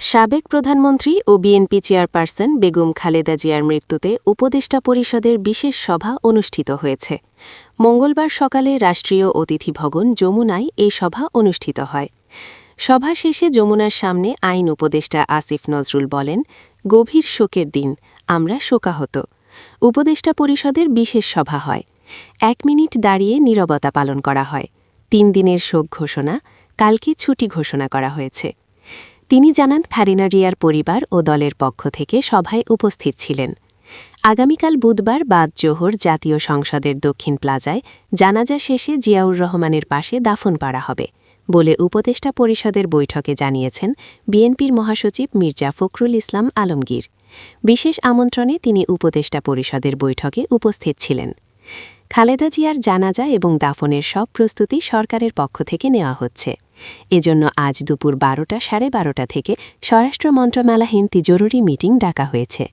সাবেক প্রধানমন্ত্রী ও BNP chairperson Begum Khaleda জিয়ার মৃত্যুতে উপদেষ্টা পরিষদের বিশেষ সভা অনুষ্ঠিত হয়েছে। মঙ্গলবার সকালে রাষ্ট্রীয় অতিথি ভবন যমুনায় এই সভা অনুষ্ঠিত হয়। সভা শেষে যমুনার সামনে আইন উপদেষ্টা আসিফ নজরুল বলেন, গভীর শোকের দিন, আমরা শোকাহত। উপদেষ্টা পরিষদের বিশেষ সভা হয়। ১ মিনিট দাঁড়িয়ে নীরবতা পালন করা হয়। ৩ দিনের শোক ঘোষণা, কালকে ছুটি ঘোষণা করা হয়েছে। তিনি জানান, খালেদা জিয়ার পরিবার ও দলের পক্ষ থেকে সভায় উপস্থিত ছিলেন। আগামীকাল বুধবার বাদ জোহর জাতীয় সংসদের দক্ষিণ প্লাজায় জানাজা শেষে জিয়াউর রহমানের পাশে দাফন করা হবে বলে উপদেষ্টা পরিষদের বৈঠকে জানিয়েছেন বিএনপির মহাসচিব মির্জা ফখরুল ইসলাম আলমগীর। বিশেষ আমন্ত্রণে তিনি উপদেষ্টা পরিষদের বৈঠকে উপস্থিত ছিলেন। খালেদা জিয়ার জানাজা এবং দাফনের সব প্রস্তুতি সরকারের পক্ষ থেকে নেওয়া হচ্ছে। এজন্য আজ দুপুর ১২টা সাড়ে ১২টা থেকে স্বরাষ্ট্র মন্ত্রণালয়হীন জরুরি মিটিং ডাকা হয়েছে।